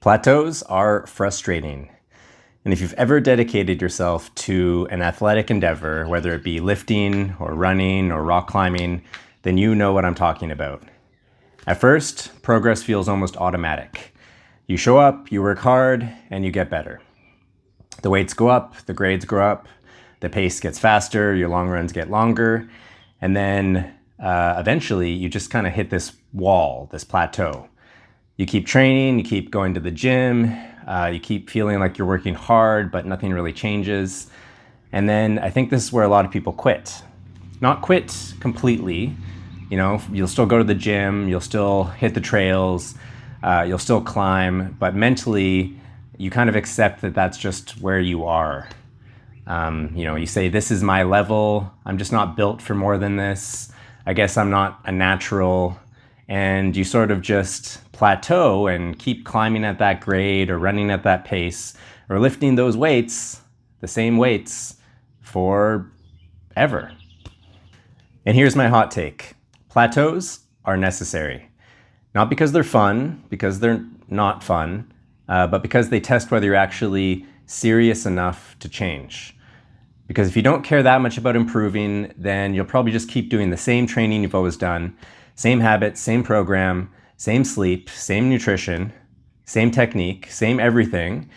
Plateaus are frustrating. And if you've ever dedicated yourself to an athletic endeavor, whether it be lifting or running or rock climbing, then you know what I'm talking about. At first, progress feels almost automatic. You show up, you work hard, and you get better. The weights go up, the grades go up, the pace gets faster, your long runs get longer, and then eventually you just kind of hit this wall, this plateau. You keep training, you keep going to the gym, you keep feeling like you're working hard, but nothing really changes. And then I think this is where a lot of people quit. Not quit completely, you'll still go to the gym, you'll still hit the trails, you'll still climb, but mentally you kind of accept that that's just where you are. You say, this is my level, I'm just not built for more than this, I guess I'm not a natural. And you sort of just plateau and keep climbing at that grade or running at that pace or lifting those weights, the same weights, forever. And here's my hot take. Plateaus are necessary. Not because they're fun, because they're not fun, but because they test whether you're actually serious enough to change. Because if you don't care that much about improving, then you'll probably just keep doing the same training you've always done. Same habits, same program, same sleep, same nutrition, same technique, same everything.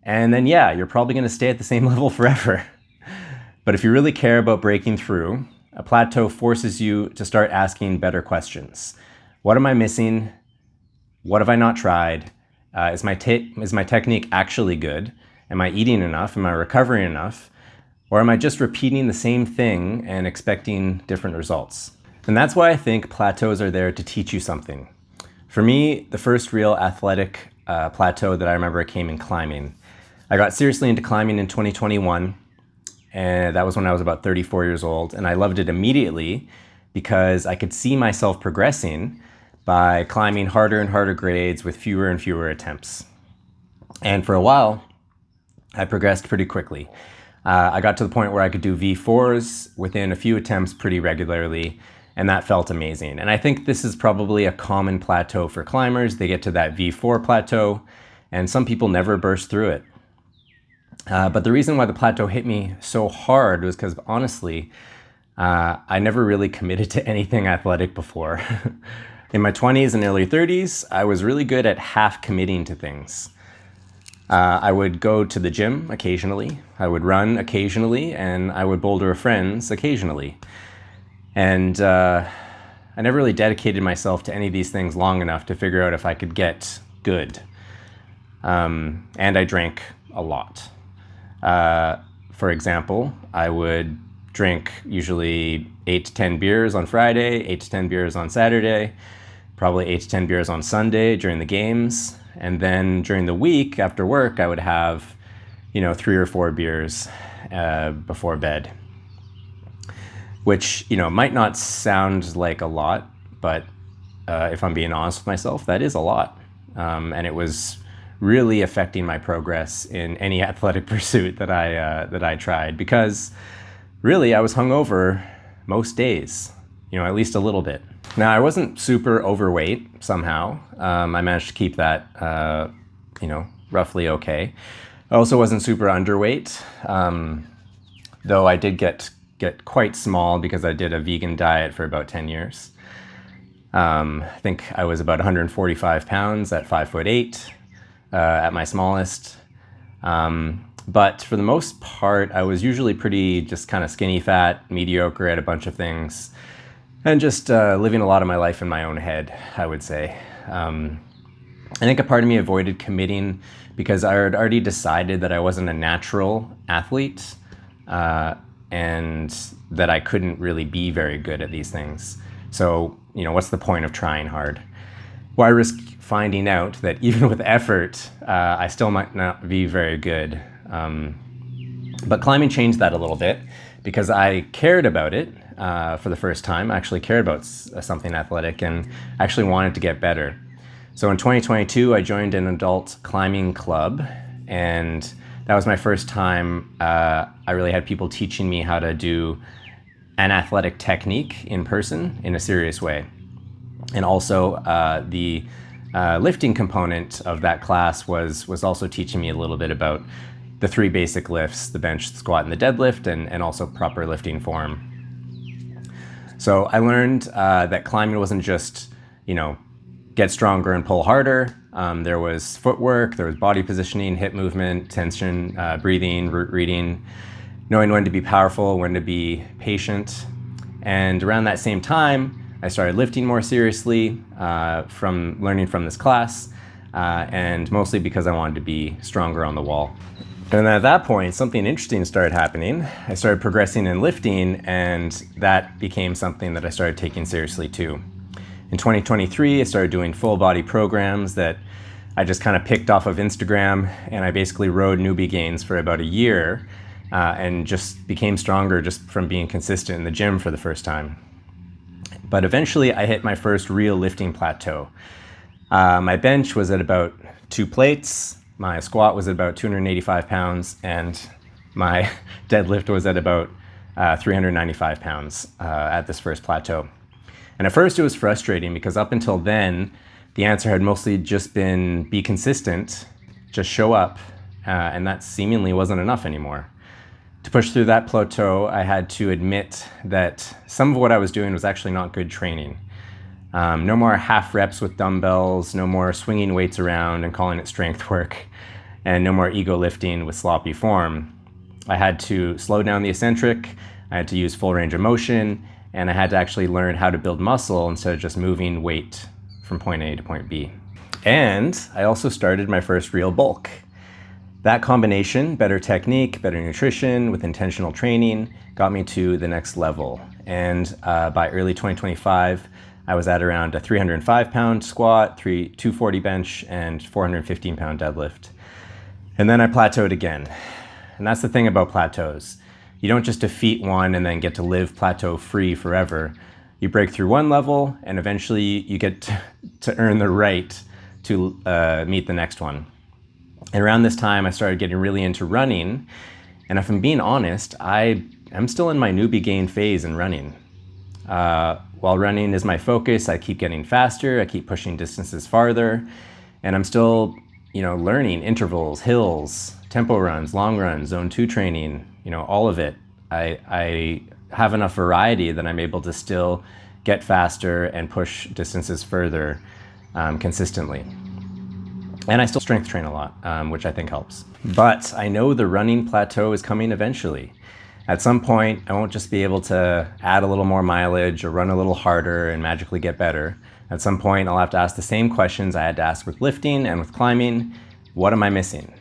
And then, you're probably going to stay at the same level forever. But if you really care about breaking through, a plateau forces you to start asking better questions. What am I missing? What have I not tried? Is my technique actually good? Am I eating enough? Am I recovering enough? Or am I just repeating the same thing and expecting different results? And that's why I think plateaus are there to teach you something. For me, the first real athletic plateau that I remember came in climbing. I got seriously into climbing in 2021, and that was when I was about 34 years old, and I loved it immediately because I could see myself progressing by climbing harder and harder grades with fewer and fewer attempts. And for a while, I progressed pretty quickly. I got to the point where I could do V4s within a few attempts pretty regularly, and that felt amazing. And I think this is probably a common plateau for climbers. They get to that V4 plateau, and some people never burst through it. But the reason why the plateau hit me so hard was because, honestly, I never really committed to anything athletic before. In my 20s and early 30s, I was really good at half committing to things. I would go to the gym occasionally, I would run occasionally, and I would boulder with friends occasionally. And I never really dedicated myself to any of these things long enough to figure out if I could get good. And I drank a lot. For example, I would drink usually 8 to 10 beers on Friday, 8 to 10 beers on Saturday, probably 8 to 10 beers on Sunday during the games. And then during the week after work, I would have, 3 or 4 beers before bed. Which, might not sound like a lot, but if I'm being honest with myself, that is a lot. And it was really affecting my progress in any athletic pursuit that I tried, because really I was hungover most days, at least a little bit. Now, I wasn't super overweight somehow. I managed to keep that, roughly okay. I also wasn't super underweight, though I did get quite small because I did a vegan diet for about 10 years. I think I was about 145 pounds at 5'8", at my smallest. But for the most part, I was usually pretty just kind of skinny fat, mediocre at a bunch of things, and just living a lot of my life in my own head, I would say. I think a part of me avoided committing because I had already decided that I wasn't a natural athlete, and that I couldn't really be very good at these things. So, what's the point of trying hard? Why risk finding out that even with effort, I still might not be very good? But climbing changed that a little bit because I cared about it for the first time. I actually cared about something athletic and actually wanted to get better. So in 2022, I joined an adult climbing club, and that was my first time I really had people teaching me how to do an athletic technique in person in a serious way. And also the lifting component of that class was also teaching me a little bit about the three basic lifts: the bench, the squat, and the deadlift, and also proper lifting form. So I learned that climbing wasn't just, get stronger and pull harder. There was footwork, there was body positioning, hip movement, tension, breathing, root reading, knowing when to be powerful, when to be patient. And around that same time, I started lifting more seriously from learning from this class, and mostly because I wanted to be stronger on the wall. And at that point, something interesting started happening. I started progressing in lifting, and that became something that I started taking seriously too. In 2023, I started doing full body programs that I just kind of picked off of Instagram, and I basically rode newbie gains for about a year and just became stronger just from being consistent in the gym for the first time. But eventually I hit my first real lifting plateau. My bench was at about 2 plates, my squat was at about 285 pounds, and my deadlift was at about 395 pounds at this first plateau. And at first it was frustrating because up until then, the answer had mostly just been be consistent, just show up, and that seemingly wasn't enough anymore. To push through that plateau, I had to admit that some of what I was doing was actually not good training. No more half reps with dumbbells, no more swinging weights around and calling it strength work, and no more ego lifting with sloppy form. I had to slow down the eccentric, I had to use full range of motion, and I had to actually learn how to build muscle instead of just moving weight from point A to point B. And I also started my first real bulk. That combination, better technique, better nutrition with intentional training, got me to the next level. And by early 2025, I was at around a 305-pound squat, 240 bench, and 415-pound deadlift. And then I plateaued again. And that's the thing about plateaus. You don't just defeat one and then get to live plateau-free forever. You break through one level, and eventually you get to earn the right to meet the next one. And around this time, I started getting really into running. And if I'm being honest, I'm still in my newbie gain phase in running. While running is my focus, I keep getting faster, I keep pushing distances farther, and I'm still, learning intervals, hills, tempo runs, long runs, zone 2 training, all of it. I have enough variety that I'm able to still get faster and push distances further consistently. And I still strength train a lot, which I think helps. But I know the running plateau is coming eventually. At some point, I won't just be able to add a little more mileage or run a little harder and magically get better. At some point, I'll have to ask the same questions I had to ask with lifting and with climbing. What am I missing?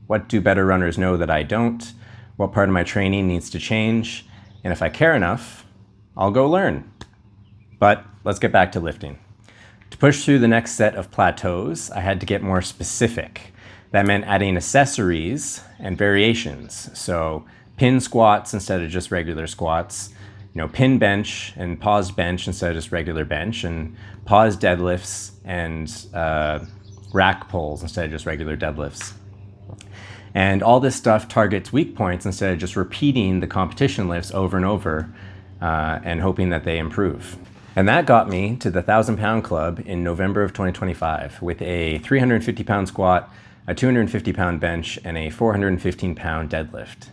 What do better runners know that I don't? What part of my training needs to change? And if I care enough, I'll go learn. But let's get back to lifting. To push through the next set of plateaus, I had to get more specific. That meant adding accessories and variations. So pin squats instead of just regular squats, pin bench and paused bench instead of just regular bench, and paused deadlifts and rack pulls instead of just regular deadlifts. And all this stuff targets weak points instead of just repeating the competition lifts over and over and hoping that they improve. And that got me to the 1,000-pound club in November of 2025 with a 350-pound squat, a 250-pound bench, and a 415-pound deadlift.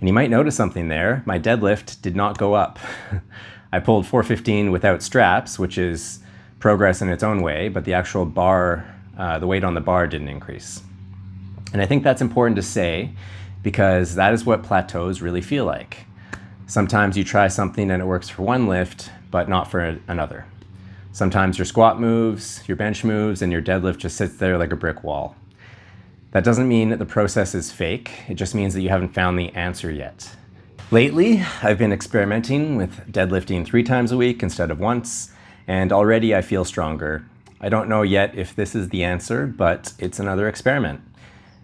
And you might notice something there. My deadlift did not go up. I pulled 415 without straps, which is progress in its own way, but the actual bar, the weight on the bar didn't increase. And I think that's important to say because that is what plateaus really feel like. Sometimes you try something and it works for one lift, but not for another. Sometimes your squat moves, your bench moves, and your deadlift just sits there like a brick wall. That doesn't mean that the process is fake. It just means that you haven't found the answer yet. Lately, I've been experimenting with deadlifting 3 times a week instead of once, and already I feel stronger. I don't know yet if this is the answer, but it's another experiment.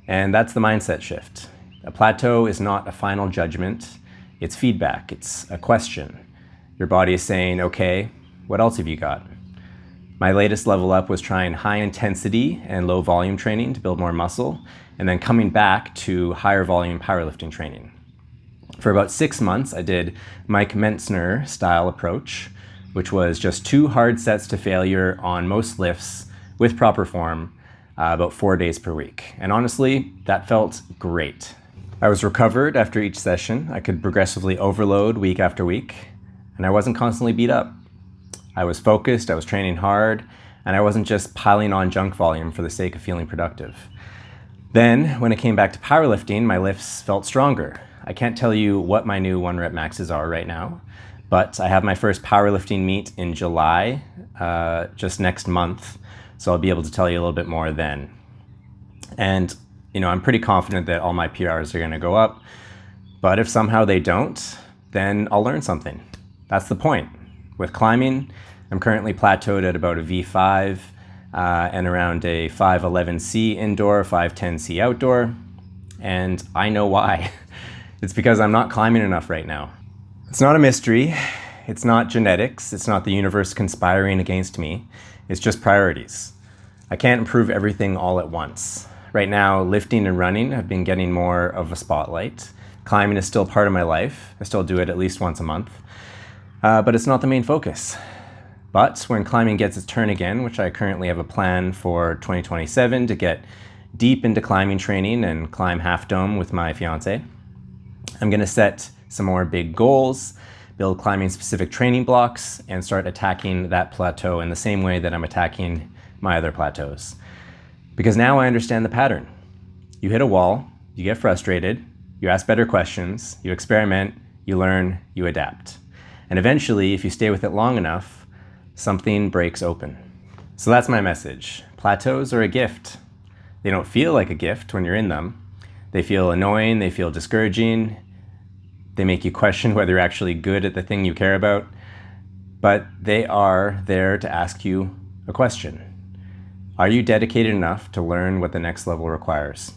And that's the mindset shift. A plateau is not a final judgment. It's feedback. It's a question. Your body is saying, okay, what else have you got? My latest level up was trying high intensity and low volume training to build more muscle, and then coming back to higher volume powerlifting training. For about 6 months, I did Mike Mentzner style approach, which was just 2 hard sets to failure on most lifts with proper form about 4 days per week. And honestly, that felt great. I was recovered after each session. I could progressively overload week after week, and I wasn't constantly beat up. I was focused, I was training hard, and I wasn't just piling on junk volume for the sake of feeling productive. Then, when it came back to powerlifting, my lifts felt stronger. I can't tell you what my new 1-rep maxes are right now, but I have my first powerlifting meet in July, just next month, so I'll be able to tell you a little bit more then. And, I'm pretty confident that all my PRs are gonna go up, but if somehow they don't, then I'll learn something. That's the point. With climbing, I'm currently plateaued at about a V5 and around a 511C indoor, 510C outdoor, and I know why. It's because I'm not climbing enough right now. It's not a mystery, it's not genetics, it's not the universe conspiring against me, it's just priorities. I can't improve everything all at once. Right now, lifting and running have been getting more of a spotlight. Climbing is still part of my life. I still do it at least once a month, but it's not the main focus. But when climbing gets its turn again, which I currently have a plan for 2027 to get deep into climbing training and climb Half Dome with my fiance, I'm gonna set some more big goals, build climbing specific training blocks, and start attacking that plateau in the same way that I'm attacking my other plateaus. Because now I understand the pattern. You hit a wall, you get frustrated, you ask better questions, you experiment, you learn, you adapt. And eventually, if you stay with it long enough, something breaks open. So that's my message. Plateaus are a gift. They don't feel like a gift when you're in them. They feel annoying, they feel discouraging, they make you question whether you're actually good at the thing you care about, but they are there to ask you a question. Are you dedicated enough to learn what the next level requires?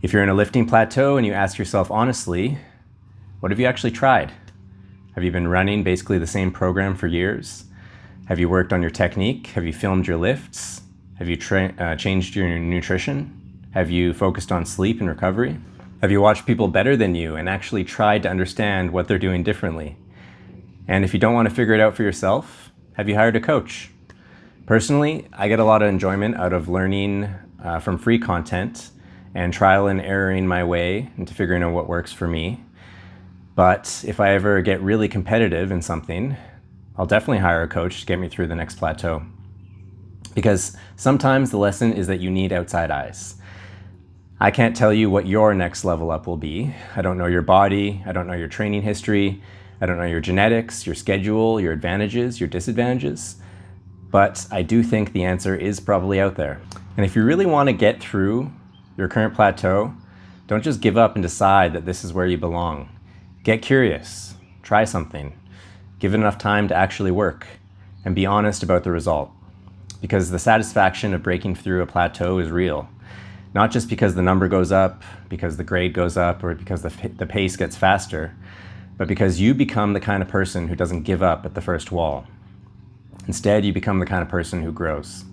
If you're in a lifting plateau and you ask yourself honestly, what have you actually tried? Have you been running basically the same program for years? Have you worked on your technique? Have you filmed your lifts? Have you changed your nutrition? Have you focused on sleep and recovery? Have you watched people better than you and actually tried to understand what they're doing differently? And if you don't want to figure it out for yourself, have you hired a coach? Personally, I get a lot of enjoyment out of learning from free content and trial and erroring my way into figuring out what works for me. But if I ever get really competitive in something, I'll definitely hire a coach to get me through the next plateau. Because sometimes the lesson is that you need outside eyes. I can't tell you what your next level up will be. I don't know your body, I don't know your training history, I don't know your genetics, your schedule, your advantages, your disadvantages. But I do think the answer is probably out there. And if you really want to get through your current plateau, don't just give up and decide that this is where you belong. Get curious, try something, give it enough time to actually work, and be honest about the result. Because the satisfaction of breaking through a plateau is real. Not just because the number goes up, because the grade goes up, or because the pace gets faster, but because you become the kind of person who doesn't give up at the first wall. Instead, you become the kind of person who grows.